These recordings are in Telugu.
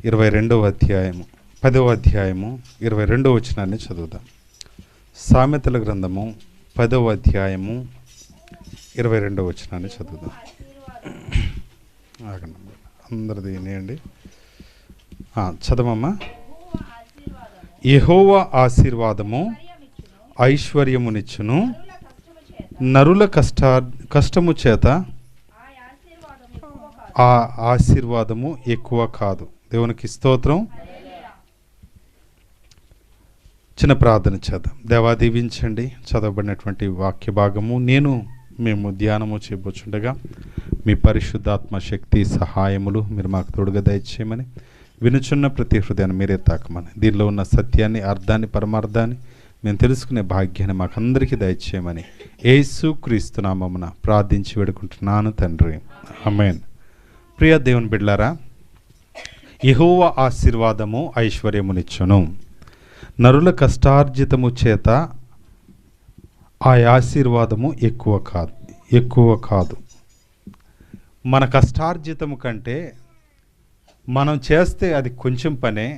22వ అధ్యాయము 10వ అధ్యాయము 22వ వచనాన్ని చదువుదాం. సామెతల గ్రంథము 10వ అధ్యాయము 22వ వచనాన్ని చదువుదాం. అందరిది వినేయండి, చదవమ్మా. యెహోవా ఆశీర్వాదము ఐశ్వర్యమునిచ్చును, నరుల కష్టము చేత ఆ ఆశీర్వాదము ఎక్కువ కాదు. దేవునికి స్తోత్రం. చిన్న ప్రార్థన చేద్దాం. దేవా, దీవించండి చదవబడినటువంటి వాక్య భాగము. మేము ధ్యానము చేయబోచుండగా మీ పరిశుద్ధాత్మ శక్తి సహాయములు మీరు మాకు తోడుగా దయచేయమని, వినుచున్న ప్రతి హృదయాన్ని మీరే తాకమని, దీనిలో ఉన్న సత్యాన్ని, అర్థాన్ని, పరమార్థాన్ని మేము తెలుసుకునే భాగ్యాన్ని మాకందరికీ దయచేయమని యేసు క్రీస్తు నామమున ప్రార్థించి వేడుకుంటున్నాను తండ్రి, ఆమేన్. ప్రియ దేవుని బిడ్డలారా, యెహోవా ఆశీర్వాదము ఐశ్వర్యమునిచ్చును, నరుల కష్టార్జితము చేత ఆ ఆశీర్వాదము ఎక్కువ కాదు. మన కష్టార్జితము కంటే మనం చేస్తే అది కొంచెం పనే,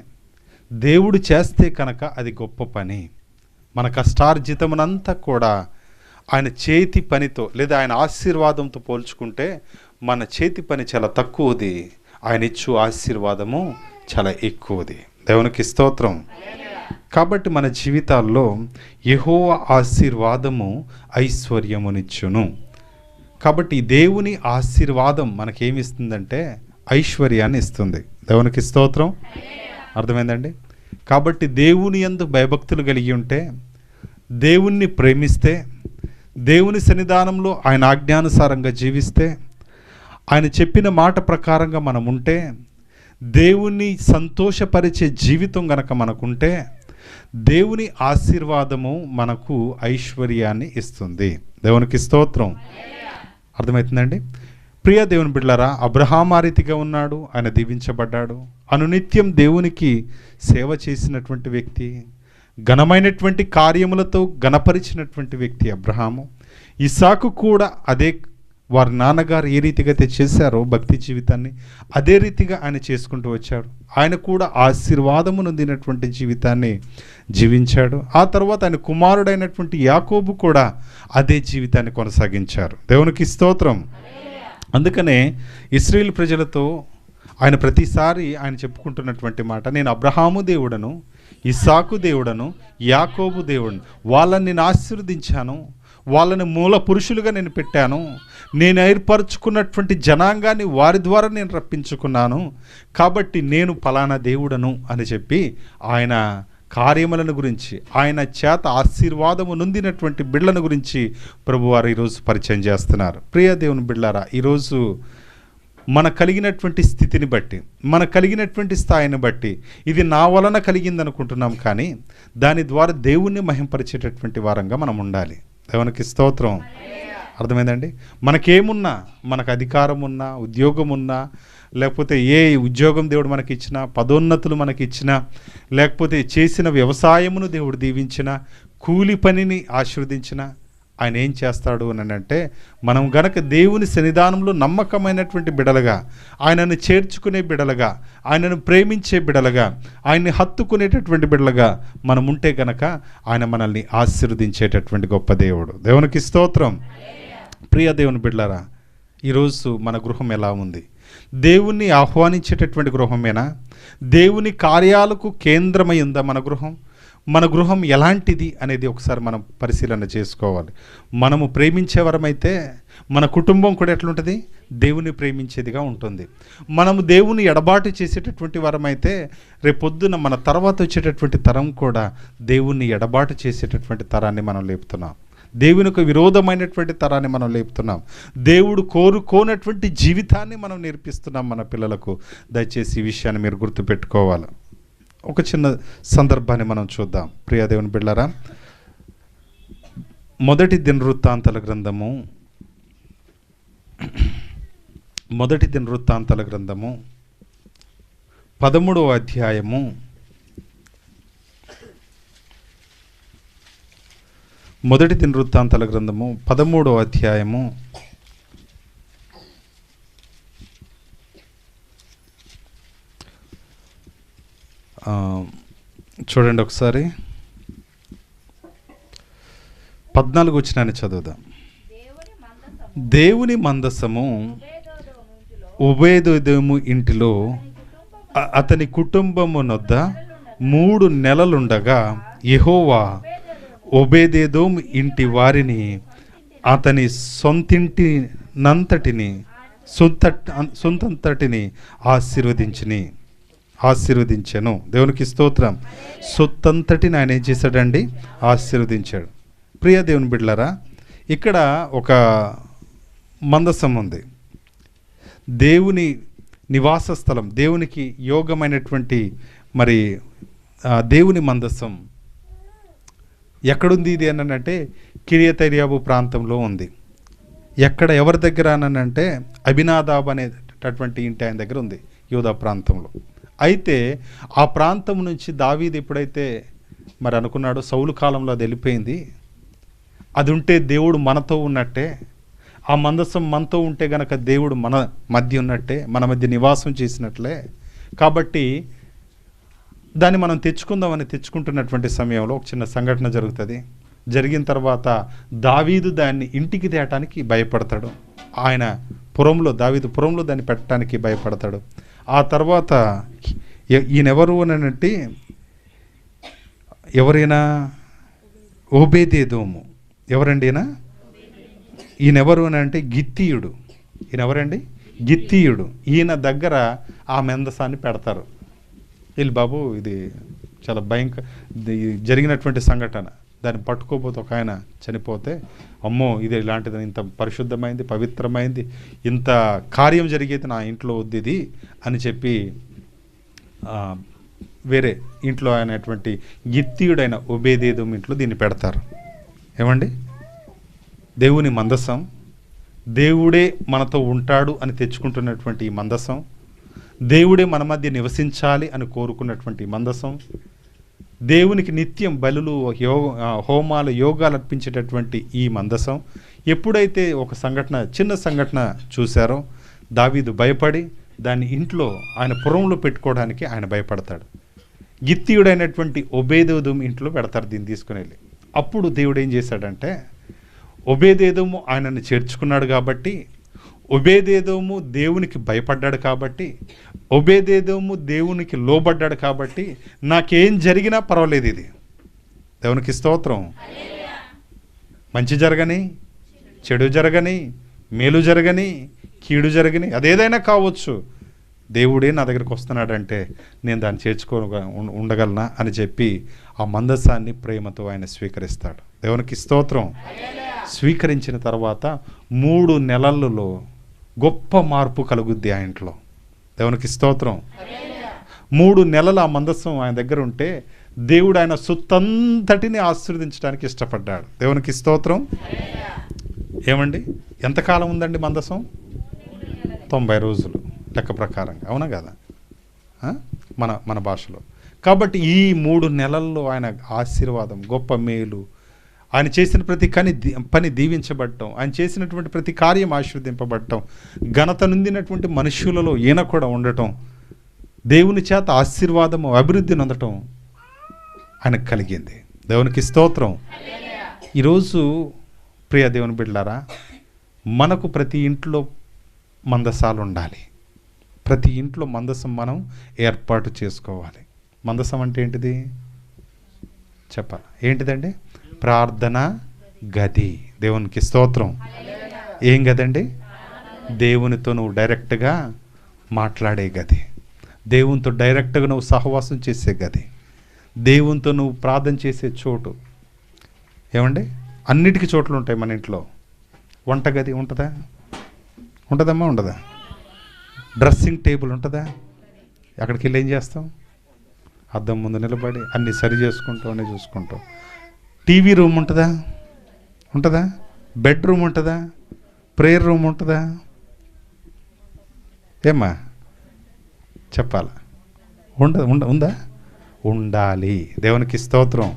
దేవుడు చేస్తే కనుక అది గొప్ప పని. మన కష్టార్జితమునంతా కూడా ఆయన చేతి పనితో లేదా ఆయన ఆశీర్వాదంతో పోల్చుకుంటే మన చేతి పని చాలా తక్కువది, ఆయన ఇచ్చు ఆశీర్వాదము చాలా ఎక్కువది. దేవునికి స్తోత్రం. కాబట్టి మన జీవితాల్లో యెహోవా ఆశీర్వాదము ఐశ్వర్యమునిచ్చును. కాబట్టి దేవుని ఆశీర్వాదం మనకేమిస్తుందంటే ఐశ్వర్యాన్ని ఇస్తుంది. దేవునికి స్తోత్రం. అర్థమైందండి? కాబట్టి దేవుని యందు భయభక్తులు కలిగి ఉంటే, దేవుణ్ణి ప్రేమిస్తే, దేవుని సన్నిధానంలో ఆయన ఆజ్ఞానుసారంగా జీవిస్తే, ఆయన చెప్పిన మాట ప్రకారంగా మనం ఉంటే, దేవుని సంతోషపరిచే జీవితం గనక మనకుంటే, దేవుని ఆశీర్వాదము మనకు ఐశ్వర్యాన్ని ఇస్తుంది. దేవునికి స్తోత్రం. అర్థమవుతుందండి? ప్రియ దేవుని బిడ్డలారా, అబ్రహాము ఆ రీతిగా ఉన్నాడు, ఆయన దీవించబడ్డాడు. అనునిత్యం దేవునికి సేవ చేసినటువంటి వ్యక్తి, ఘనమైనటువంటి కార్యములతో ఘనపరిచినటువంటి వ్యక్తి అబ్రహాము. ఇస్సాకు కూడా అదే, వారి నాన్నగారు ఏ రీతిగా అయితే చేశారో భక్తి జీవితాన్ని, అదే రీతిగా ఆయన చేసుకుంటూ వచ్చాడు. ఆయన కూడా ఆశీర్వాదము నొందినటువంటి జీవితాన్ని జీవించాడు. ఆ తర్వాత ఆయన కుమారుడైనటువంటి యాకోబు కూడా అదే జీవితాన్ని కొనసాగించారు. దేవునికి స్తోత్రం. అందుకనే ఇశ్రాయేలు ప్రజలతో ఆయన ప్రతిసారి ఆయన చెప్పుకుంటున్నటువంటి మాట, నేను అబ్రహాము దేవుడను, ఇస్సాకు దేవుడను, యాకోబు దేవుడను, వాళ్ళని నేను ఆశీర్వదించాను, వాళ్ళని మూల పురుషులుగా నేను పెట్టాను, నేను ఏర్పరచుకున్నటువంటి జనాంగాన్ని వారి ద్వారా నేను రప్పించుకున్నాను, కాబట్టి నేను ఫలానా దేవుడను అని చెప్పి ఆయన కార్యములను గురించి, ఆయన చేత ఆశీర్వాదము నొందినటువంటి బిడ్డలను గురించి ప్రభువారు ఈరోజు పరిచయం చేస్తున్నారు. ప్రియ దేవుని బిడ్డలారా, ఈరోజు మన కలిగినటువంటి స్థితిని బట్టి, మన కలిగినటువంటి స్థాయిని బట్టి ఇది నా వలన కలిగింది అనుకుంటున్నాం, కానీ దాని ద్వారా దేవుణ్ణి మహింపరిచేటటువంటి వారంగా మనం ఉండాలి. దేవునికి స్తోత్రం. అర్థమైందండి? మనకేమున్నా, మనకు అధికారం ఉన్నా, ఉద్యోగం ఉన్నా, లేకపోతే ఏ ఉద్యోగం దేవుడు మనకి ఇచ్చినా, పదోన్నతులు మనకి ఇచ్చినా, లేకపోతే చేసిన వ్యవసాయమును దేవుడు దీవించిన, కూలి పనిని ఆశీర్వదించిన, ఆయన ఏం చేస్తాడు అని అంటే, మనం గనక దేవుని సన్నిధానంలో నమ్మకమైనటువంటి బిడలుగా, ఆయనను చేర్చుకునే బిడలుగా, ఆయనను ప్రేమించే బిడలుగా, ఆయన్ని హత్తుకునేటటువంటి బిడలుగా మనం ఉంటే గనక ఆయన మనల్ని ఆశీర్వదించేటటువంటి గొప్ప దేవుడు. దేవునికి స్తోత్రం. ప్రియ దేవుని బిడ్డలారా, ఈరోజు మన గృహం ఎలా ఉంది? దేవుణ్ణి ఆహ్వానించేటటువంటి గృహమేనా? దేవుని కార్యాలకు కేంద్రమై ఉందా మన గృహం? మన గృహం ఎలాంటిది అనేది ఒకసారి మనం పరిశీలన చేసుకోవాలి. మనము ప్రేమించేవరమైతే మన కుటుంబం కూడా ఎట్లుంటుంది? దేవుని ప్రేమించేదిగా ఉంటుంది. మనము దేవుని ఎడబాటు చేసేటటువంటి వారమైతే రేపొద్దున మన తర్వాత వచ్చేటటువంటి తరం కూడా దేవుణ్ణి ఎడబాటు చేసేటటువంటి తరాన్ని మనం లేపుతున్నాం. దేవునికి విరోధమైనటువంటి తరాన్ని మనం లేపుతున్నాం. దేవుడు కోరుకోనటువంటి జీవితాన్ని మనం నేర్పిస్తున్నాం మన పిల్లలకు. దయచేసి ఈ విషయాన్ని మీరు గుర్తుపెట్టుకోవాలి. ఒక చిన్న సందర్భాన్ని మనం చూద్దాం. ప్రియ దేవుని బిడ్డలారా, మొదటి దినవృత్తాంతాల గ్రంథము 13వ అధ్యాయము 13వ అధ్యాయము 1 చూడండి ఒకసారి 14 వచనాన్ని చదువుదాం. దేవుని మందసము ఒబేదెదోము ఇంటిలో అతని కుటుంబమునొద్ద 3 నెలలుండగా యెహోవా ఒబేదెదోము ఇంటి వారిని అతని సొంతంతటిని ఆశీర్వదించెను. దేవునికి స్తోత్రం. సొంతంతటిని ఆయన ఏం చేశాడండి? ఆశీర్వదించాడు. ప్రియ దేవుని బిడ్డలారా, ఇక్కడ ఒక మందసం ఉంది. దేవుని నివాస స్థలం, దేవునికి యోగమైనటువంటి మరి దేవుని మందసం ఎక్కడుంది ఇది అనంటే కిరియతైర్యాబు ప్రాంతంలో ఉంది. ఎక్కడ, ఎవరి దగ్గర అనంటే అబినాదాబ్ అనేటటువంటి ఇంటి ఆయన దగ్గర ఉంది, యూదా ప్రాంతంలో. అయితే ఆ ప్రాంతం నుంచి దావీదు ఎప్పుడైతే మరి అనుకున్నాడో సౌలు కాలంలో అది వెళ్ళిపోయింది, అది ఉంటే దేవుడు మనతో ఉన్నట్టే, ఆ మందసం మనతో ఉంటే గనక దేవుడు మన మధ్య ఉన్నట్టే, మన మధ్య నివాసం చేసినట్లే, కాబట్టి దాన్ని మనం తెచ్చుకుందామని తెచ్చుకుంటున్నటువంటి సమయంలో ఒక చిన్న సంఘటన జరుగుతుంది. జరిగిన తర్వాత దావీదు దాన్ని ఇంటికి తేటానికి భయపడతాడు. ఆయన దావీదు పురంలో దాన్ని పెట్టడానికి భయపడతాడు. ఆ తర్వాత ఈయనెవరు అనంటే ఎవరైనా ఓబేదెదోము. ఎవరండి ఈయనెవరు అని అంటే గిత్తీయుడు. ఈయనెవరండి? గిత్తీయుడు. ఈయన దగ్గర ఆ మందసాన్ని పెడతారు. వీళ్ళు బాబు, ఇది చాలా జరిగినటువంటి సంఘటన. దాన్ని పట్టుకోపోతే ఒక ఆయన చనిపోతే, అమ్మో ఇది ఇలాంటిది, ఇంత పరిశుద్ధమైంది, పవిత్రమైంది, ఇంత కార్యం జరిగేది నా ఇంట్లో వద్దు ఇది అని చెప్పి వేరే ఇంట్లో అయినటువంటి గిత్తీయుడైన ఒబేదెదోము ఇంట్లో దీన్ని పెడతారు. ఏమండి? దేవుని మందసం, దేవుడే మనతో ఉంటాడు అని తెచ్చుకుంటున్నటువంటి ఈ మందసం, దేవుడే మన మధ్య నివసించాలి అని కోరుకున్నటువంటి మందసం, దేవునికి నిత్యం బలులు, హోమాలు, యోగాలు అర్పించేటటువంటి ఈ మందసం ఎప్పుడైతే ఒక చిన్న సంఘటన చూశారో దావీదు భయపడి దాన్ని ఇంట్లో ఆయన పురంలో పెట్టుకోవడానికి ఆయన భయపడతాడు. గిత్తీయుడైనటువంటి ఒబేదెదోము ఇంట్లో పెడతారు దీన్ని తీసుకుని వెళ్ళి. అప్పుడు దేవుడు ఏం చేశాడంటే, ఒబేదెదోము ఆయనను చేర్చుకున్నాడు కాబట్టి, ఒబేదెదోము దేవునికి భయపడ్డాడు కాబట్టి, ఒబేదెదోము దేవునికి లోబడ్డాడు కాబట్టి నాకేం జరిగినా పర్వాలేదు, ఇది దేవునికి స్తోత్రం. మంచి జరగని, చెడు జరగని, మేలు జరగని, కీడు జరగని, అదేదైనా కావచ్చు, దేవుడే నా దగ్గరికి వస్తున్నాడంటే నేను దాన్ని ఉండగలనా అని చెప్పి ఆ మందసాన్ని ప్రేమతో ఆయన స్వీకరిస్తాడు. దేవునికి స్తోత్రం. స్వీకరించిన తర్వాత 3 నెలలలో గొప్ప మార్పు కలుగుద్ది ఆ ఇంట్లో. దేవునికి స్తోత్రం. 3 నెలలు ఆ మందసం ఆయన దగ్గర ఉంటే దేవుడు ఆయన సొత్తంతటిని ఆశీర్వదించడానికి ఇష్టపడ్డాడు. దేవునికి స్తోత్రం. ఏమండి, ఎంతకాలం ఉందండి మందసం? 90 రోజులు లెక్క ప్రకారంగా, అవునా కదా మన భాషలో. కాబట్టి ఈ 3 నెలల్లో ఆయన ఆశీర్వాదం, గొప్ప మేలు, ఆయన చేసిన ప్రతి పని దీవించబడటం, ఆయన చేసినటువంటి ప్రతి కార్యం ఆశీర్వదింపబడటం, ఘనత నొందినటువంటి మనుష్యులలో ఈయన కూడా ఉండటం, దేవుని చేత ఆశీర్వాదము, అభివృద్ధి నొందటం ఆయనకు కలిగింది. దేవునికి స్తోత్రం. ఈరోజు ప్రియ దేవుని బిడ్డలారా, మనకు ప్రతి ఇంట్లో మందసాలు ఉండాలి. ప్రతి ఇంట్లో మందసం మనం ఏర్పాటు చేసుకోవాలి. మందసం అంటే ఏంటిది చెప్పాలి. ఏంటిదండి? ప్రార్థన గది. దేవునికి స్తోత్రం. ఏం గదండి? దేవునితో నువ్వు డైరెక్ట్గా మాట్లాడే గది, దేవునితో డైరెక్ట్గా నువ్వు సహవాసం చేసే గది, దేవునితో నువ్వు ప్రార్థన చేసే చోటు. ఏమండి, అన్నిటికీ చోట్లు ఉంటాయి మన ఇంట్లో. వంటగది ఉంటుందా? ఉంటుందమ్మా? ఉండదా? డ్రెస్సింగ్ టేబుల్ ఉంటుందా? అక్కడికి వెళ్ళి ఏం చేస్తాం? అద్దం ముందు నిలబడి అన్నీ సరి చేసుకుంటాం, అన్నీ చూసుకుంటాం. టీవీ రూమ్ ఉంటుందా? ఉంటుందా? బెడ్రూమ్ ఉంటుందా? ప్రేయర్ రూమ్ ఉంటుందా? ఏమ్మా చెప్పాలా? ఉందా? ఉండాలి. దేవునికి స్తోత్రం.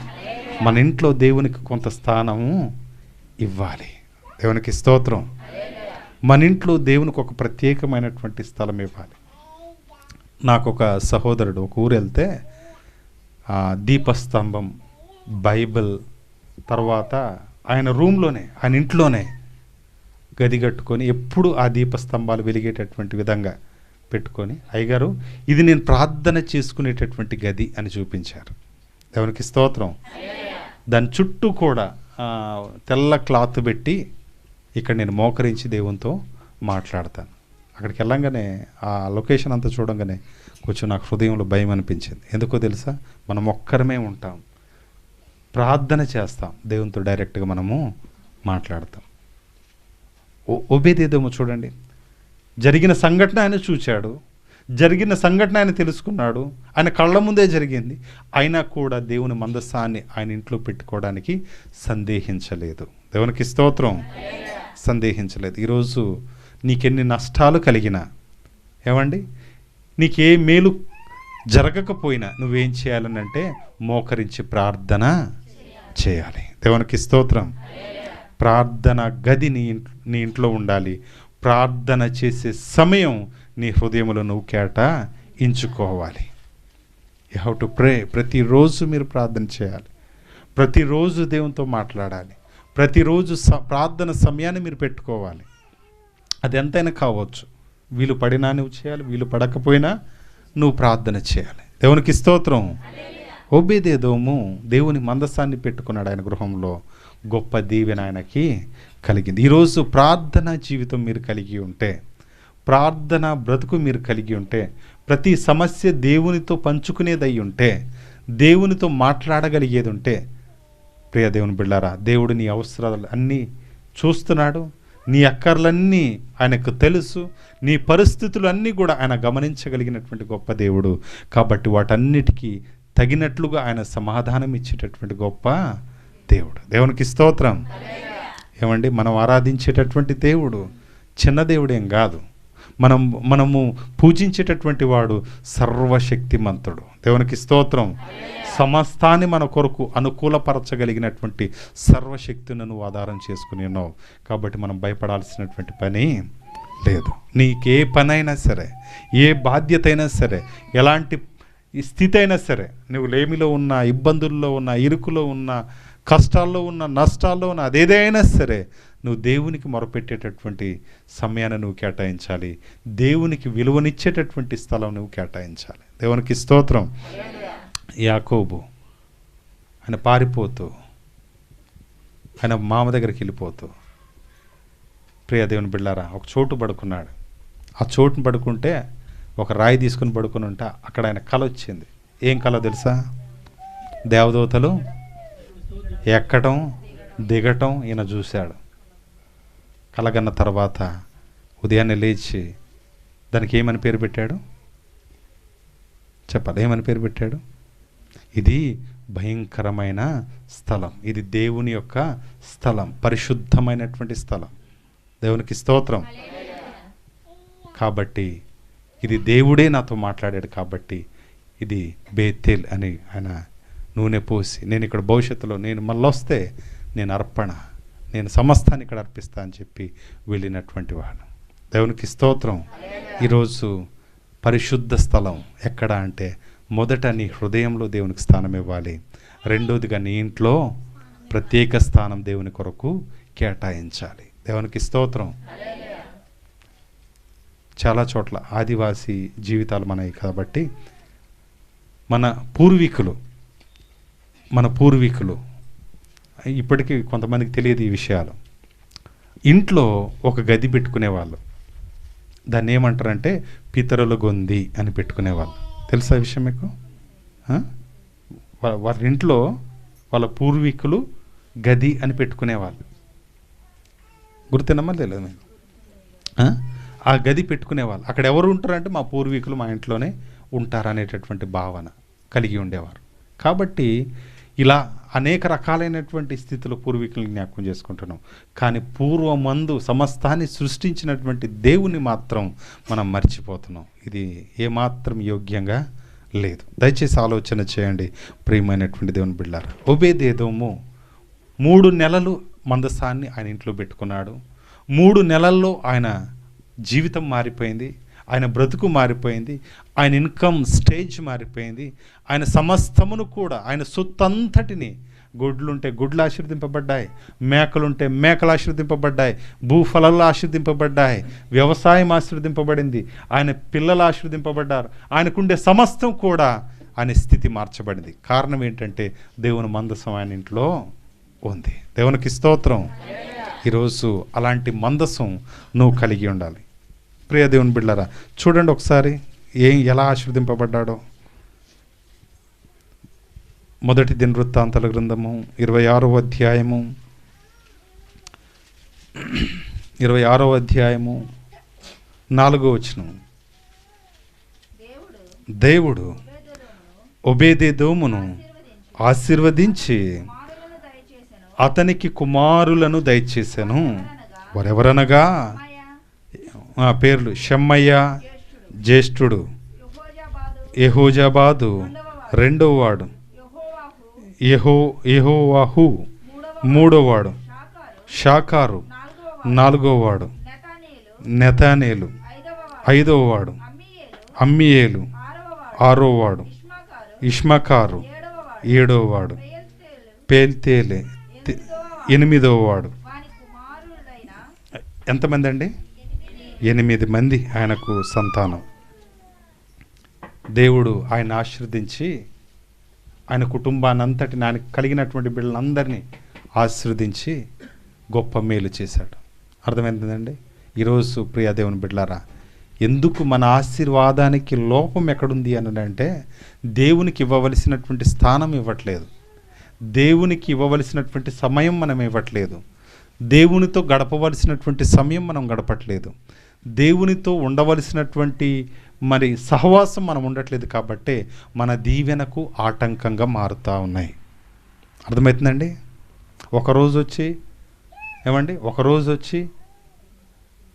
మన ఇంట్లో దేవునికి కొంత స్థానము ఇవ్వాలి. దేవునికి స్తోత్రం. మన ఇంట్లో దేవునికి ఒక ప్రత్యేకమైనటువంటి స్థలం ఇవ్వాలి. నాకు ఒక సహోదరుడు ఒక ఊరు వెళ్తే దీపస్తంభం, బైబిల్, తర్వాత ఆయన రూమ్లోనే, ఆయన ఇంట్లోనే గది కట్టుకొని ఎప్పుడు ఆ దీపస్తంభాలు వెలిగేటటువంటి విధంగా పెట్టుకొని, అయ్యగారు ఇది నేను ప్రార్థన చేసుకునేటటువంటి గది అని చూపించారు. దేవునికి స్తోత్రం. దాని చుట్టూ కూడా తెల్ల క్లాత్ పెట్టి ఇక్కడ నేను మోకరించి దేవునితో మాట్లాడతాను. అక్కడికి వెళ్ళంగానే ఆ లొకేషన్ అంతా చూడంగానే కొంచెం నాకు హృదయంలో భయం అనిపించింది. ఎందుకో తెలుసా, మనం ఒక్కరమే ఉంటాం, ప్రార్థన చేస్తాం, దేవునితో డైరెక్ట్గా మనము మాట్లాడతాం. ఓబేదేదోము చూడండి, జరిగిన సంఘటన ఆయన చూచాడు, జరిగిన సంఘటన ఆయన తెలుసుకున్నాడు, ఆయన కళ్ళ ముందే జరిగింది. అయినా కూడా దేవుని మందసాన్ని ఆయన ఇంట్లో పెట్టుకోవడానికి సందేహించలేదు. దేవునికి స్తోత్రం. సందేహించలేదు. ఈరోజు నీకెన్ని నష్టాలు కలిగినా, ఏమండి, నీకే మేలు జరగకపోయినా నువ్వేం చేయాలని అంటే మోకరించి ప్రార్థన చేయాలి. దేవునికి స్తోత్రం. ప్రార్థన గది నీ ఇంట్లో ఉండాలి. ప్రార్థన చేసే సమయం నీ హృదయంలో నువ్వు కేటాయించుకోవాలి. You have to pray. ప్రతిరోజు మీరు ప్రార్థన చేయాలి, ప్రతిరోజు దేవునితో మాట్లాడాలి, ప్రతిరోజు ప్రార్థన సమయాన్ని మీరు పెట్టుకోవాలి. అది ఎంతైనా కావచ్చు, వీలు పడినా నువ్వు చేయాలి, వీలు పడకపోయినా నువ్వు ప్రార్థన చేయాలి. దేవునికి స్తోత్రం. ఓబేదేదోము దేవుని మందసాన్ని పెట్టుకున్నాడు ఆయన గృహంలో. గొప్ప దీవెన ఆయనకి కలిగింది. ఈరోజు ప్రార్థన జీవితం మీరు కలిగి ఉంటే, ప్రార్థన బ్రతుకు మీరు కలిగి ఉంటే, ప్రతి సమస్య దేవునితో పంచుకునేది అయి ఉంటే, దేవునితో మాట్లాడగలిగేది ఉంటే, ప్రియ దేవుని బిడ్డారా, దేవుడు నీ అవసరాలు అన్నీ చూస్తున్నాడు. నీ అక్కర్లన్నీ ఆయనకు తెలుసు. నీ పరిస్థితులు అన్నీ కూడా ఆయన గమనించగలిగినటువంటి గొప్ప దేవుడు. కాబట్టి వాటన్నిటికీ తగినట్లుగా ఆయన సమాధానం ఇచ్చేటటువంటి గొప్ప దేవుడు. దేవునికి స్తోత్రం. ఏమండి, మనం ఆరాధించేటటువంటి దేవుడు చిన్న దేవుడేం కాదు. మనము పూజించేటటువంటి వాడు సర్వశక్తిమంతుడు. దేవునికి స్తోత్రం. సమస్తాన్ని మన కొరకు అనుకూలపరచగలిగినటువంటి సర్వశక్తిని నువ్వు ఆధారం చేసుకుని ఉన్నావు. కాబట్టి మనం భయపడాల్సినటువంటి పని లేదు. నీకే పనైనా సరే, ఏ బాధ్యత అయినా సరే, ఎలాంటి స్థితి అయినా సరే, నువ్వు లేమిలో ఉన్న, ఇబ్బందుల్లో ఉన్న, ఇరుకులో ఉన్న, కష్టాల్లో ఉన్న, నష్టాల్లో ఉన్న, అదేదైనా సరే నువ్వు దేవునికి మొరపెట్టేటటువంటి సమయాన్ని నువ్వు కేటాయించాలి. దేవునికి విలువనిచ్చేటటువంటి స్థలం నువ్వు కేటాయించాలి. దేవునికి స్తోత్రం. యాకోబు ఆయన పారిపోతూ, ఆయన మామ దగ్గరికి వెళ్ళిపోతూ, ప్రియ దేవుని బిడ్డారా, ఒక చోటు పడుకున్నాడు. ఆ చోటును పడుకుంటే ఒక రాయి తీసుకుని పడుకుని ఉంటే అక్కడ ఆయన కల వచ్చింది. ఏం కల తెలుసా? దేవదూతలు ఎక్కడం దిగటం ఈయన చూశాడు. కలగన్న తర్వాత ఉదయాన్నే లేచి దానికి ఏమని పేరు పెట్టాడు చెప్పాలి? ఏమని పేరు పెట్టాడు? ఇది భయంకరమైన స్థలం, ఇది దేవుని యొక్క స్థలం, పరిశుద్ధమైనటువంటి స్థలం. దేవునికి స్తోత్రం. కాబట్టి ఇది దేవుడే నాతో మాట్లాడాడు, కాబట్టి ఇది బేతేల్ అని ఆయన నూనె పోసి, నేను ఇక్కడ భవిష్యత్తులో నేను మళ్ళీ వస్తే నేను అర్పణ, నేను సమస్తాన్ని ఇక్కడ అర్పిస్తా అని చెప్పి వెళ్ళినటువంటి వాడు. దేవునికి స్తోత్రం. ఈరోజు పరిశుద్ధ స్థలం ఎక్కడ అంటే, మొదట నీ హృదయంలో దేవునికి స్థానం ఇవ్వాలి. రెండోదిగా నీ ఇంట్లో ప్రత్యేక స్థానం దేవుని కొరకు కేటాయించాలి. దేవునికి స్తోత్రం. చాలా చోట్ల ఆదివాసీ జీవితాలు మనవి కాబట్టి మన పూర్వీకులు ఇప్పటికీ కొంతమందికి తెలియదు ఈ విషయాలు. ఇంట్లో ఒక గది పెట్టుకునేవాళ్ళు. దాన్ని ఏమంటారంటే పితరుల గొంది అని పెట్టుకునేవాళ్ళు. తెలుసా ఈ విషయం మీకు? వాళ్ళ ఇంట్లో వాళ్ళ పూర్వీకులు గది అని పెట్టుకునేవాళ్ళు. గుర్తున్నమా తెలియదు మీకు? ఆ గది పెట్టుకునేవాళ్ళు. అక్కడ ఎవరు ఉంటారంటే మా పూర్వీకులు మా ఇంట్లోనే ఉంటారనేటటువంటి భావన కలిగి ఉండేవారు. కాబట్టి ఇలా అనేక రకాలైనటువంటి స్థితిలో పూర్వీకులను జ్ఞాపకం చేసుకుంటున్నాం. కానీ పూర్వమందు సమస్తాన్ని సృష్టించినటువంటి దేవుని మాత్రం మనం మర్చిపోతున్నాం. ఇది ఏమాత్రం యోగ్యంగా లేదు. దయచేసి ఆలోచన చేయండి ప్రియమైనటువంటి దేవుని బిడ్డలారా. ఓబేదేదోము 3 నెలలు మందసాన్ని ఆయన ఇంట్లో పెట్టుకున్నాడు. 3 నెలల్లో ఆయన జీవితం మారిపోయింది. ఆయన బ్రతుకు మారిపోయింది, ఆయన ఇన్కమ్ స్టేజ్ మారిపోయింది. ఆయన సమస్తమును కూడా, ఆయన సొత్తంతటిని, గొడ్లుంటే గుడ్లు ఆశీర్వదింపబడ్డాయి, మేకలుంటే మేకలు ఆశీర్వదింపబడ్డాయి, భూఫలాలు ఆశీర్వదింపబడ్డాయి, వ్యవసాయం ఆశీర్వదింపబడింది, ఆయన పిల్లలు ఆశీర్వదింపబడ్డారు. ఆయనకుండే సమస్తం కూడా ఆయన స్థితి మార్చబడింది. కారణం ఏంటంటే దేవుని మందసం ఆయన ఇంట్లో ఉంది. దేవునికి స్తోత్రం. ఈరోజు అలాంటి మందసం నువ్వు కలిగి ఉండాలి. ప్రియ దేవుని బిడ్డలారా, చూడండి ఒకసారి ఎలా ఆశీర్వదింపబడ్డాడో. మొదటి దినవృత్తాంతాల గ్రంథము 26వ అధ్యాయము 4వ వచనం. దేవుడు ఒబేదెదోమును ఆశీర్వదించి అతనికి కుమారులను దయచేశాను. వారెవరనగా పేర్లు: షమ్మయ్య జ్యేష్ఠుడు, యెహోజాబాదు రెండవ వాడు, యెహోవాహు మూడవ వాడు, షాకారు నాలుగవ వాడు, నెతనేలు ఐదవ వాడు, అమ్మియేలు ఆరవ వాడు, ఇష్మకారు ఏడవ వాడు, పేల్తేలే ఎనిమిదవ వాడు. ఎంతమంది అండి? 8 మంది ఆయనకు సంతానం. దేవుడు ఆయన ఆశీర్వదించి ఆయన కుటుంబాన్ని అంతటిని, ఆయన కలిగినటువంటి బిడ్డలందరినీ ఆశీర్వదించి గొప్ప మేలు చేశాడు. అర్థమైందండి? ఈరోజు ప్రియ దేవుని బిడ్డలారా, ఎందుకు మన ఆశీర్వాదానికి లోపం ఎక్కడుంది అని అంటే, దేవునికి ఇవ్వవలసినటువంటి స్థానం ఇవ్వట్లేదు, దేవునికి ఇవ్వవలసినటువంటి సమయం మనం ఇవ్వట్లేదు, దేవునితో గడపవలసినటువంటి సమయం మనం గడపట్లేదు, దేవునితో ఉండవలసినటువంటి మరి సహవాసం మనం ఉండట్లేదు. కాబట్టి మన దీవెనకు ఆటంకంగా మారుతూ ఉన్నాయి. అర్థమవుతుందండి? ఒకరోజు వచ్చి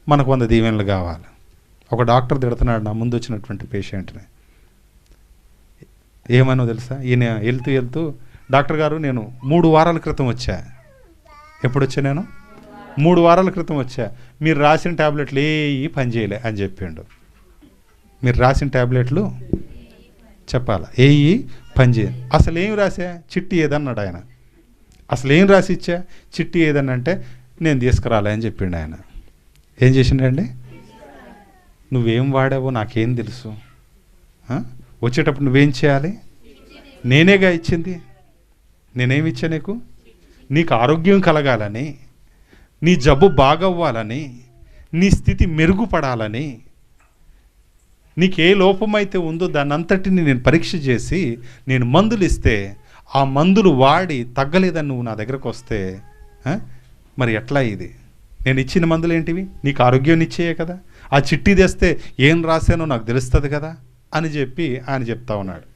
మనకు 100 దీవెనలు కావాలి. ఒక డాక్టర్ తిడుతున్నాడు నా ముందు వచ్చినటువంటి పేషెంట్ని. ఏమనో తెలుసా? ఈయన వెళ్తూ డాక్టర్ గారు, నేను 3 వారాల క్రితం వచ్చా. ఎప్పుడు వచ్చా? నేను 3 వారాల క్రితం వచ్చా. మీరు రాసిన ట్యాబ్లెట్లు ఏవి పని చేయలే అని చెప్పిండు. మీరు రాసిన ట్యాబ్లెట్లు చెప్పాలా? ఏవి పని చేయండి. అసలు ఏం రాసా? చిట్టి ఏదన్నాడు ఆయన. అసలు ఏం రాసి ఇచ్చా? చిట్టి ఏదన్నంటే నేను తీసుకురాలే అని చెప్పిండు ఆయన. ఏం చేసిండండి? నువ్వేం వాడావో నాకేం తెలుసు? వచ్చేటప్పుడు నువ్వేం చేయాలి? నేనేగా ఇచ్చింది. నేనేమి ఇచ్చా నీకు? నీకు ఆరోగ్యం కలగాలని, నీ జబ్బు బాగవ్వాలని, నీ స్థితి మెరుగుపడాలని, నీకు ఏ లోపమైతే ఉందో దాన్ని అంతటిని నేను పరీక్ష చేసి నేను మందులు ఇస్తే, ఆ మందులు వాడి తగ్గలేదని నువ్వు నా దగ్గరకు వస్తే మరి ఎట్లా? ఇది నేను ఇచ్చిన మందులు ఏంటివి? నీకు ఆరోగ్యం ఇచ్చేయే కదా. ఆ చిట్టి తెస్తే ఏం రాశానో నాకు తెలుస్తుంది కదా అని చెప్పి ఆయన చెప్తా ఉన్నాడు.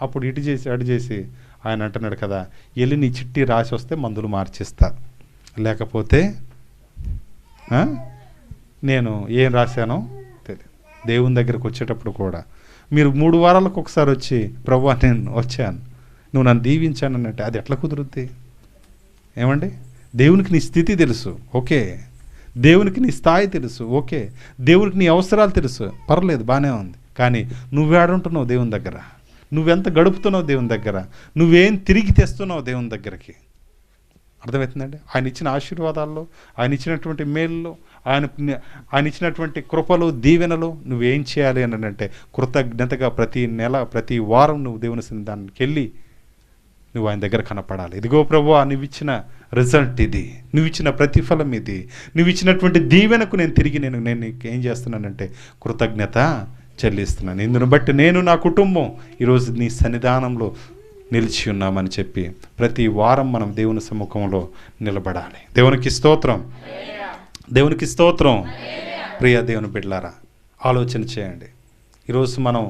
అప్పుడు ఇటు చేసి అటు చేసి ఆయన అంటున్నాడు కదా, వెళ్ళి నీ చిట్టి రాసి వస్తే మందులు మార్చిస్తా, లేకపోతే నేను ఏం రాశానో తెలియదు. దేవుని దగ్గరకు వచ్చేటప్పుడు కూడా మీరు 3 వారాలకు ఒకసారి వచ్చి, ప్రభువా నేను వచ్చాను, నువ్వు నన్ను దీవించాను అన్నట్టు అది ఎట్లా కుదురుద్ది? ఏమండి? దేవునికి నీ స్థితి తెలుసు, ఓకే. దేవునికి నీ స్థాయి తెలుసు, ఓకే. దేవునికి నీ అవసరాలు తెలుసు, పర్లేదు, బాగానే ఉంది. కానీ నువ్వేడుంటున్నావు దేవుని దగ్గర? నువ్వెంత గడుపుతున్నావు దేవుని దగ్గర? నువ్వేం తిరిగి తెస్తున్నావు దేవుని దగ్గరికి? అర్థమవుతుందండి? ఆయన ఇచ్చిన ఆశీర్వాదాల్లో, ఆయన ఇచ్చినటువంటి మేలులో, ఆయన ఇచ్చినటువంటి కృపలు, దీవెనలు నువ్వేం చేయాలి అని అంటే, కృతజ్ఞతగా ప్రతి నెల, ప్రతి వారం నువ్వు దేవుని సన్నిధానానికి వెళ్ళి నువ్వు ఆయన దగ్గర కనపడాలి. ఇదిగో ప్రభువా, నువ్వు ఇచ్చిన రిజల్ట్ ఇది, నువ్వు ఇచ్చిన ప్రతిఫలం ఇది, నువ్వు ఇచ్చినటువంటి దీవెనకు నేను తిరిగి నేను ఏం చేస్తున్నానంటే కృతజ్ఞత చెల్లిస్తున్నాను. ఇందును బట్టి నేను, నా కుటుంబం ఈరోజు నీ సన్నిధానంలో నిలిచి ఉన్నామని చెప్పి ప్రతి వారం మనం దేవుని సముఖంలో నిలబడాలి. దేవునికి స్తోత్రం, దేవునికి స్తోత్రం. ప్రియ దేవుని బిడ్డలారా, ఆలోచన చేయండి. ఈరోజు మనం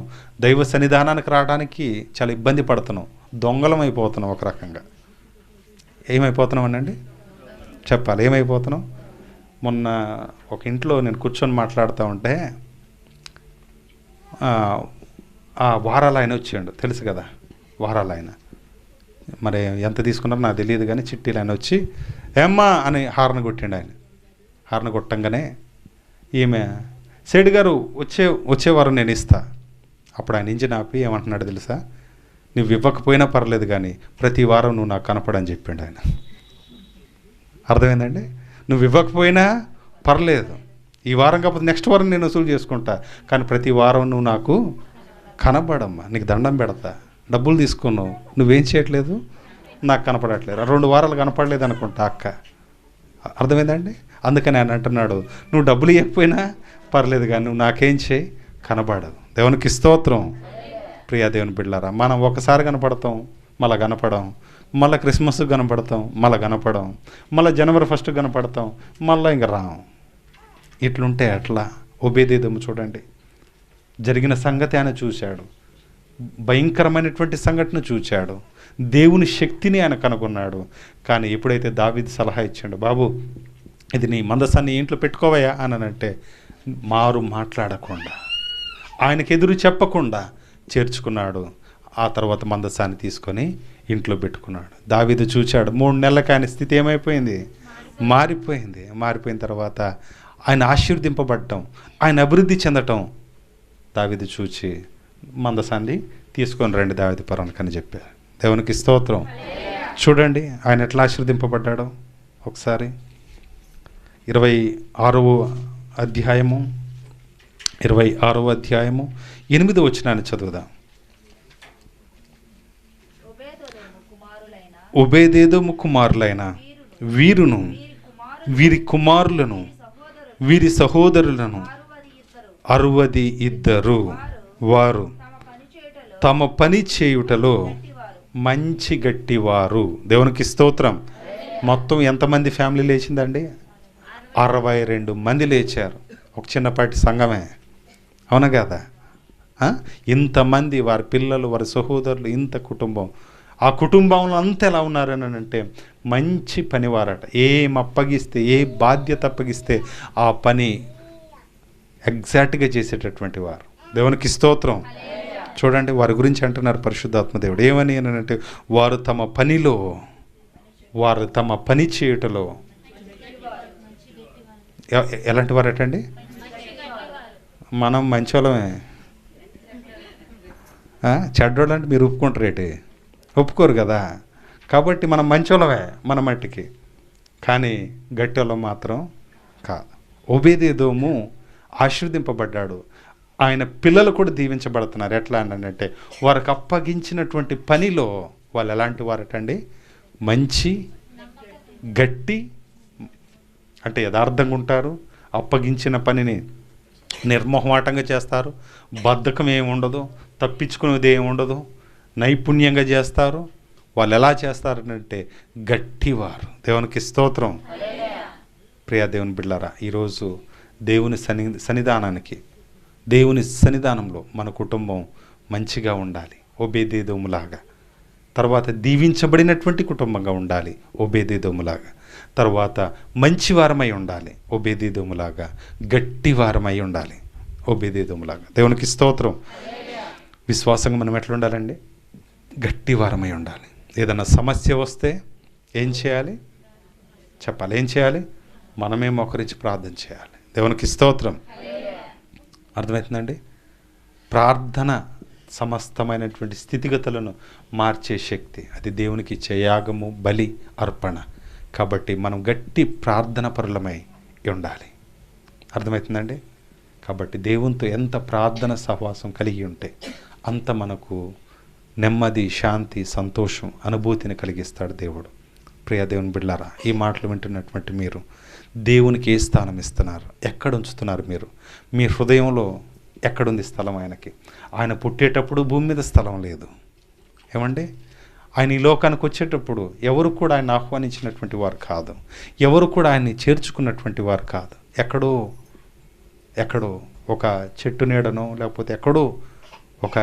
దైవ సన్నిధానానికి రావడానికి చాలా ఇబ్బంది పడుతున్నాం, దొంగలం అయిపోతున్నాం. ఒక రకంగా ఏమైపోతున్నాం అనండి? చెప్పాలి, ఏమైపోతున్నాం? మొన్న ఒక ఇంట్లో నేను కూర్చొని మాట్లాడుతూ ఉంటే వారాలు ఆయన వచ్చాడు, తెలుసు కదా వారాలు ఆయన. మరి ఎంత తీసుకున్నారో నాకు తెలియదు, కానీ చిట్టీలు ఆయన వచ్చి ఏమ్మా అని హార్న్ కొట్టిండు. ఆయన హార్న్ కొట్టంగానే ఈమె సేటు గారు వచ్చే వారం నేను ఇస్తా. అప్పుడు ఆయన ఇంజిన్ ఆపి ఏమంటున్నాడు తెలుసా? నువ్వు ఇవ్వకపోయినా పర్లేదు కానీ ప్రతి వారం నువ్వు నాకు కనపడని చెప్పిండు ఆయన. అర్థమైందండి? నువ్వు ఇవ్వకపోయినా పర్లేదు, ఈ వారం కాకపోతే నెక్స్ట్ వారం నేను వసూలు చేసుకుంటా, కానీ ప్రతి వారం నువ్వు నాకు కనపడమ్మా, నీకు దండం పెడతా. డబ్బులు తీసుకున్నావు, నువ్వేం చేయట్లేదు, నాకు కనపడట్లేదు. 2 వారాలు కనపడలేదు అనుకుంటా అక్క. అర్థమైందండి? అందుకని ఆయన అంటున్నాడు, నువ్వు డబ్బులు ఇవ్వకపోయినా పర్లేదు కానీ నువ్వు నాకేం చేయి, కనపడదు. దేవునికి స్తోత్రం. ప్రియా దేవుని బిడ్డలారా, మనం ఒకసారి కనపడతాం, మళ్ళీ కనపడం, మళ్ళీ క్రిస్మస్ కనపడతాం, మళ్ళీ కనపడం, మళ్ళీ జనవరి 1 కనపడతాం, మళ్ళీ ఇంక రాం. ఇట్లుంటే అట్లా. ఒబేదేదోము చూడండి, జరిగిన సంగతి ఆయన చూశాడు, భయంకరమైనటువంటి సంఘటన చూశాడు, దేవుని శక్తిని ఆయన కనుగొన్నాడు. కానీ ఎప్పుడైతే దావీదు సలహా ఇచ్చాడు, బాబు ఇది నీ మందసాన్ని ఇంట్లో పెట్టుకోవయా అని అంటే, మారు మాట్లాడకుండా, ఆయనకు ఎదురు చెప్పకుండా చేర్చుకున్నాడు. ఆ తర్వాత మందసాన్ని తీసుకొని ఇంట్లో పెట్టుకున్నాడు. దావీదు చూచాడు, 3 నెలలకు ఆయన స్థితి ఏమైపోయింది, మారిపోయింది. మారిపోయిన తర్వాత ఆయన ఆశీర్వదింపబడటం, ఆయన అభివృద్ధి చెందటం దావీదు చూచి మందసాన్ని తీసుకొని రండి దావీదు పరానికి అని చెప్పారు. దేవునికి స్తోత్రం. చూడండి ఆయన ఎట్లా ఆశీర్వదింపబడ్డాడో ఒకసారి. 26వ అధ్యాయము 8వ వచనాన్ని చదువుదాం. ఒబేదేదోము కుమారులైన వీరును, వీరి కుమారులను, వీరి సహోదరులను 62 వారు తమ పని చేయుటలో మంచి గట్టివారు. దేవునికి స్తోత్రం. మొత్తం ఎంతమంది ఫ్యామిలీ లేచిందండి? 62 మంది లేచారు. ఒక చిన్నపాటి సంఘమే, అవునా కదా? ఇంతమంది, వారి పిల్లలు, వారి సహోదరులు, ఇంత కుటుంబం. ఆ కుటుంబంలో అంతా ఎలా ఉన్నారని అంటే మంచి పనివారట. ఏం అప్పగిస్తే, ఏ బాధ్యత అప్పగిస్తే ఆ పని ఎగ్జాక్ట్గా చేసేటటువంటి వారు. దేవునికి స్తోత్రం. చూడండి వారి గురించి అంటున్నారు పరిశుద్ధాత్మ దేవుడు ఏమని అంటే, వారు తమ పనిలో, వారు తమ పని చేయుటలో ఎలాంటి వారటండి? మనం మంచోళ్ళమే. చెడ్డోళ్ళు అంటే మీరు ఒప్పుకుంటారేటి? ఒప్పుకోరు కదా. కాబట్టి మనం మంచోళ్ళమే మన మట్టికి, కానీ గట్టోళ్ళం మాత్రం కాదు. ఒబేదేదోము ఆశీర్వదింపబడ్డాడు. ఆయన పిల్లలు కూడా దీవించబడుతున్నారు. ఎట్లా అంటే వారికి అప్పగించినటువంటి పనిలో వాళ్ళు ఎలాంటి వారటండి? మంచి గట్టి, అంటే యథార్థంగా ఉంటారు, అప్పగించిన పనిని నిర్మోహమాటంగా చేస్తారు, బద్ధకం ఏమి ఉండదు, తప్పించుకునేది ఏమి ఉండదు, నైపుణ్యంగా చేస్తారు. వాళ్ళు ఎలా చేస్తారంటే గట్టివారు. దేవునికి స్తోత్రం. ప్రియా దేవుని బిడ్డలారా, ఈరోజు దేవుని సన్నిధానానికి, దేవుని సన్నిధానంలో మన కుటుంబం మంచిగా ఉండాలి, ఒబేదేదోములాగా. తర్వాత దీవించబడినటువంటి కుటుంబంగా ఉండాలి, ఒబేదేదోములాగా. తర్వాత మంచివారమై ఉండాలి, ఒబేదేదోములాగా. గట్టివారమై ఉండాలి, ఒబేదేదోములాగా. దేవునికి స్తోత్రం. విశ్వాసంగా మనం ఎట్లా ఉండాలండి? గట్టివారమై ఉండాలి. ఏదైనా సమస్య వస్తే ఏం చేయాలి? చెప్పాలి. ఏం చేయాలి? మనమే మోకరించి ప్రార్థన చేయాలి. దేవునికి స్తోత్రం. అర్థమవుతుందండి? ప్రార్థన సమస్తమైనటువంటి స్థితిగతులను మార్చే శక్తి, అది దేవునికి ఇచ్చే యాగము, బలి, అర్పణ. కాబట్టి మనం గట్టి ప్రార్థన పరులమై ఉండాలి. అర్థమవుతుందండి? కాబట్టి దేవునితో ఎంత ప్రార్థన సహవాసం కలిగి ఉంటే అంత మనకు నెమ్మది, శాంతి, సంతోషం, అనుభూతిని కలిగిస్తాడు దేవుడు. ప్రియ దేవుని బిడ్డలారా, ఈ మాటలు వింటున్నటువంటి మీరు దేవునికి ఏ స్థానం ఇస్తున్నారు? ఎక్కడ ఉంచుతున్నారు? మీరు మీ హృదయంలో ఎక్కడుంది స్థలం ఆయనకి? ఆయన పుట్టేటప్పుడు భూమి మీద స్థలం లేదు, ఏమండి? ఆయన ఈ లోకానికి వచ్చేటప్పుడు ఎవరు కూడా ఆయన ఆహ్వానించినటువంటి వారు కాదు, ఎవరు కూడా ఆయన్ని చేర్చుకున్నటువంటి వారు కాదు. ఎక్కడో ఒక చెట్టు నీడనో, లేకపోతే ఎక్కడో ఒక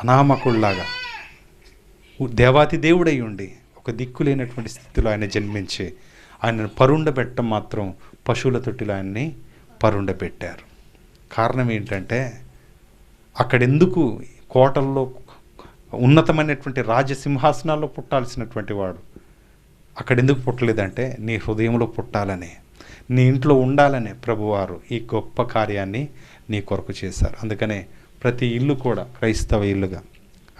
అనామకుల్లాగా దేవాతి దేవుడై ఉండి ఒక దిక్కు లేనటువంటి స్థితిలో ఆయన జన్మించి ఆయనను పరుండబెట్టడం మాత్రం పశువుల తొట్టిలో ఆయన్ని పరుండబెట్టారు. కారణం ఏంటంటే అక్కడెందుకు కోటల్లో ఉన్నతమైనటువంటి రాజసింహాసనాల్లో పుట్టాల్సినటువంటి వాడు అక్కడెందుకు పుట్టలేదంటే నీ హృదయంలో పుట్టాలని, నీ ఇంట్లో ఉండాలనే ప్రభువారు ఈ గొప్ప కార్యాన్ని నీ కొరకు చేశారు. అందుకనే ప్రతి ఇల్లు కూడా క్రైస్తవ ఇల్లుగా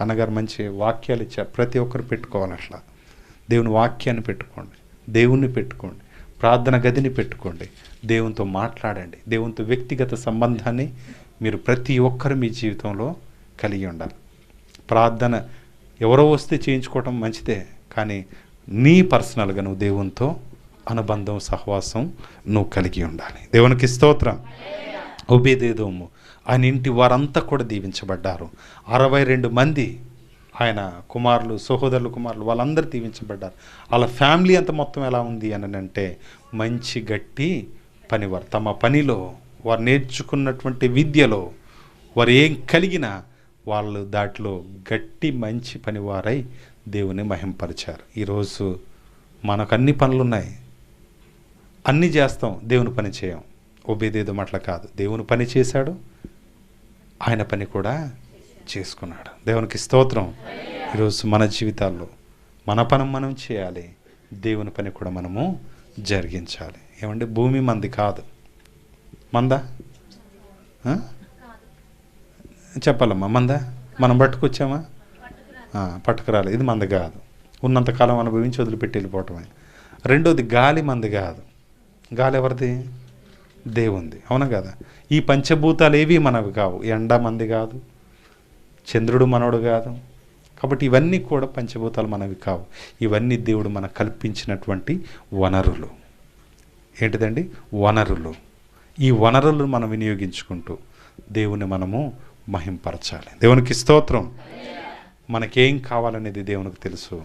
అన్నగారు మంచి వాక్యాలు ఇచ్చారు. ప్రతి ఒక్కరు పెట్టుకోవాలి. అట్లా దేవుని వాక్యాన్ని పెట్టుకోండి, దేవుణ్ణి పెట్టుకోండి, ప్రార్థన గదిని పెట్టుకోండి, దేవునితో మాట్లాడండి. దేవునితో వ్యక్తిగత సంబంధాన్ని మీరు ప్రతి ఒక్కరు మీ జీవితంలో కలిగి ఉండాలి. ప్రార్థన ఎవరో వస్తే చేయించుకోవటం మంచిదే, కానీ నీ పర్సనల్గా నువ్వు దేవునితో అనుబంధం, సహవాసం నువ్వు కలిగి ఉండాలి. దేవునికి స్తోత్రం. ఓబేదేదోము ఆయన ఇంటి వారంతా కూడా దీవించబడ్డారు. 62 మంది ఆయన కుమారులు, సహోదరులు, కుమారులు వాళ్ళందరూ దీవించబడ్డారు. వాళ్ళ ఫ్యామిలీ అంతా మొత్తం ఎలా ఉంది అని అంటే మంచి గట్టి పనివారు. తమ పనిలో వారు నేర్చుకున్నటువంటి విద్యలో వారు ఏం కలిగినా వాళ్ళు దాంట్లో గట్టి మంచి పనివారై దేవుని మహింపరిచారు. ఈరోజు మనకు అన్ని పనులున్నాయి, అన్నీ చేస్తాం, దేవుని పని చేయం. ఓబేదేదోము అట్లా కాదు. దేవుని పని చేశాడు, ఆయన పని కూడా చేసుకున్నాడు. దేవునికి స్తోత్రం. ఈరోజు మన జీవితాల్లో మన పని మనం చేయాలి, దేవుని పని కూడా మనము జరిగించాలి. ఏమంటే భూమి మంది కాదు, మందా చెప్పాలమ్మా, మందా మనం పట్టుకొచ్చామా? పట్టుకురాలి. ఇది మంది కాదు. ఉన్నంతకాలం అనుభవించి వదిలిపెట్టి వెళ్ళిపోవటమే. రెండోది గాలి మంది కాదు. గాలి ఎవరిది? దేవుంది. అవునా కదా? ఈ పంచభూతాలు ఏవి మనవి కావు. ఎండ మంది కాదు, చంద్రుడు మనోడు కాదు. కాబట్టి ఇవన్నీ కూడా పంచభూతాలు మనవి కావు. ఇవన్నీ దేవుడు మనకు కల్పించినటువంటి వనరులు. ఏంటిదండి? వనరులు. ఈ వనరులను మనం వినియోగించుకుంటూ దేవుని మనము మహింపరచాలి. దేవునికి స్తోత్రం. మనకేం కావాలనేది దేవునికి తెలుసు.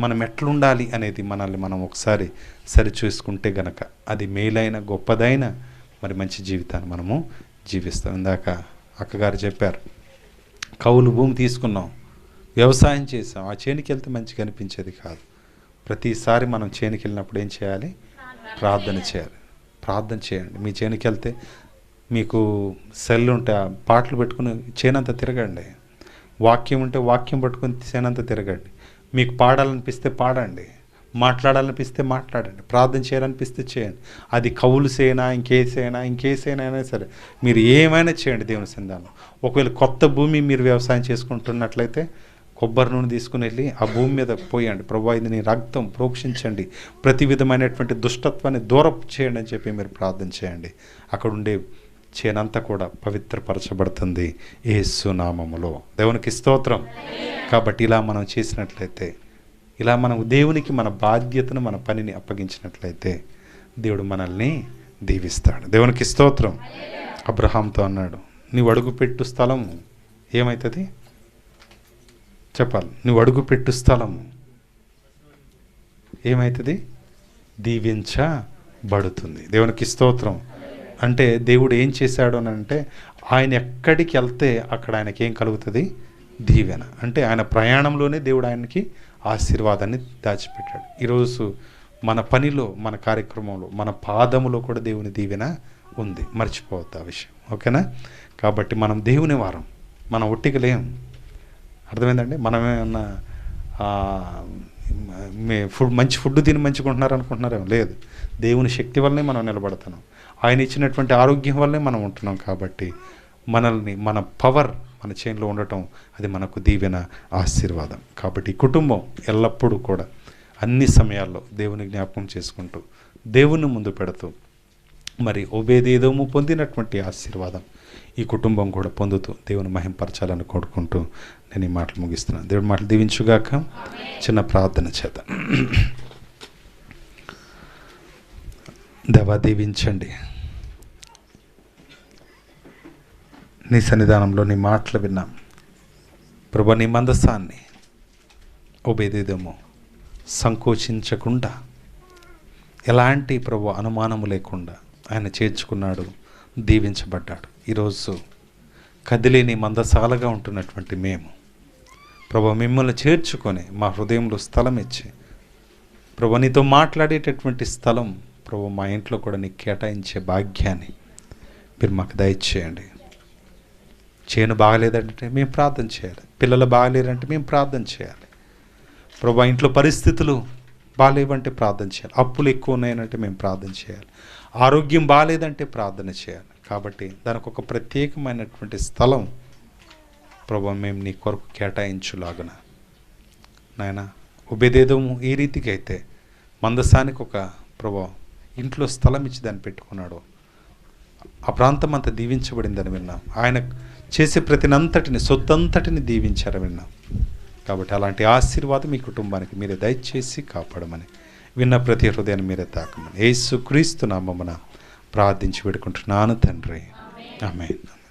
మనం ఎట్లుండాలి అనేది మనల్ని మనం ఒకసారి సరిచూసుకుంటే గనక అది మేలైన గొప్పదైన మరి మంచి జీవితాన్ని మనము జీవిస్తాం. ఇందాక అక్కగారు చెప్పారు, కౌలు భూమి తీసుకున్నాం, వ్యవసాయం చేసాం, ఆ చేనికి వెళ్తే మంచిగా అనిపించేది కాదు. ప్రతిసారి మనం చేనికి వెళ్ళినప్పుడు ఏం చేయాలి? ప్రార్థన చేయాలి. ప్రార్థన చేయండి. మీ చేనికి వెళ్తే మీకు సెల్ ఉంటే పాటలు పెట్టుకుని చేనంతా తిరగండి. వాక్యం ఉంటే వాక్యం పట్టుకుని చేనంతా తిరగండి. మీకు పాడాలనిపిస్తే పాడండి, మాట్లాడాలనిపిస్తే మాట్లాడండి, ప్రార్థన చేయాలనిపిస్తే చేయండి. అది కౌలు సేనా, ఇంకేసైనా అయినా సరే మీరు ఏమైనా చేయండి దేవుని సన్నిధానంలో. ఒకవేళ కొత్త భూమి మీరు వ్యవసాయం చేసుకుంటున్నట్లయితే కొబ్బరి నూనె తీసుకుని వెళ్ళి ఆ భూమి మీద పోయండి. ప్రభువా, ఇది నీ రక్తం, ప్రోక్షించండి, ప్రతి విధమైనటువంటి దుష్టత్వాన్ని దూరం చేయండి అని చెప్పి మీరు ప్రార్థన చేయండి. అక్కడ ఉండే చేనంతా కూడా పవిత్రపరచబడుతుంది యేసు నామములో. దేవునికి స్తోత్రం. కాబట్టి ఇలా మనం చేసినట్లయితే, ఇలా మనం దేవునికి మన బాధ్యతను, మన పనిని అప్పగించినట్లయితే దేవుడు మనల్ని దీవిస్తాడు. దేవునికి స్తోత్రం. అబ్రహాంతో అన్నాడు, నీవు అడుగుపెట్టు స్థలము ఏమవుతుంది చెప్పాలి? నువ్వు అడుగుపెట్టు స్థలము ఏమవుతుంది? దీవించబడుతుంది. దేవునికి స్తోత్రం. అంటే దేవుడు ఏం చేశాడు అని అంటే, ఆయన ఎక్కడికి వెళ్తే అక్కడ ఆయనకి ఏం కలుగుతుంది? దీవెన. అంటే ఆయన ప్రయాణంలోనే దేవుడు ఆయనకి ఆశీర్వాదాన్ని దాచిపెట్టాడు. ఈరోజు మన పనిలో, మన కార్యక్రమంలో, మన పాదములో కూడా దేవుని దీవెన ఉంది. మర్చిపోవద్దు ఆ విషయం. ఓకేనా? కాబట్టి మనం దేవుని వారం, మనం ఒట్టిగా లేం. అర్థమైందండి? మనమేమన్నా మంచి ఫుడ్ తిని మంచిగా అనుకుంటున్నారేమో లేదు. దేవుని శక్తి వల్లనే మనం నిలబడుతున్నాం. ఆయన ఇచ్చినటువంటి ఆరోగ్యం వల్లనే మనం ఉంటున్నాం. కాబట్టి మనల్ని, మన పవర్ మన చేతిలో ఉండటం, అది మనకు దీవెన, ఆశీర్వాదం. కాబట్టి కుటుంబం ఎల్లప్పుడూ కూడా అన్ని సమయాల్లో దేవుని జ్ఞాపకం చేసుకుంటూ, దేవుని ముందు పెడుతూ, మరి ఓబేదేదోము పొందినటువంటి ఆశీర్వాదం ఈ కుటుంబం కూడా పొందుతూ దేవుని మహింపరచాలని కోరుకుంటూ నేను ఈ మాటలు ముగిస్తున్నాను. దేవుడి మాటలు దీవించుగాక. చిన్న ప్రార్థన చేద్దాం. దేవా, దీవించండి. నీ సన్నిధానంలో నీ మాటలు విన్నాం ప్రభు. నీ మందసాన్ని ఓబేదేదోము సంకోచించకుండా, ఎలాంటి ప్రభు అనుమానము లేకుండా ఆయన చేర్చుకున్నాడు, దీవించబడ్డాడు. ఈరోజు కదిలేని మందసాలగా ఉంటున్నటువంటి మేము ప్రభు, మిమ్మల్ని చేర్చుకొని మా హృదయంలో స్థలం ఇచ్చి ప్రభు, నీతో మాట్లాడేటటువంటి స్థలం ప్రభు మా ఇంట్లో కూడా నీకు కేటాయించే భాగ్యాన్ని మీరు మాకు దయచేయండి. చేను బాగలేదంటే మేము ప్రార్థన చేయాలి, పిల్లలు బాగలేరంటే మేము ప్రార్థన చేయాలి ప్రభు. ఇంట్లో పరిస్థితులు బాగాలేవంటే ప్రార్థన చేయాలి, అప్పులు ఎక్కువ ఉన్నాయనంటే మేము ప్రార్థన చేయాలి, ఆరోగ్యం బాగాలేదంటే ప్రార్థన చేయాలి కాబట్టి దానికి ఒక ప్రత్యేకమైనటువంటి స్థలం ప్రభు మేము నీ కొరకు కేటాయించులాగున నాయన ఉబేదేదోము ఈ రీతికి అయితే మందసానికి ఒక ప్రభు ఇంట్లో స్థలం ఇచ్చి దాన్ని పెట్టుకున్నాడు. ఆ ప్రాంతం అంతా దీవించబడిందని విన్నాం. ఆయన చేసే ప్రతినంతటిని సొత్తంతటిని దీవించారని విన్నాం. కాబట్టి అలాంటి ఆశీర్వాదం మీ కుటుంబానికి మీరే దయచేసి కాపాడమని, విన్న ప్రతి హృదయాన్ని మీరే తాకమని యేసుక్రీస్తు నామమున ప్రార్థించి వేడుకుంటున్నాను తండ్రి. ఆమేన్.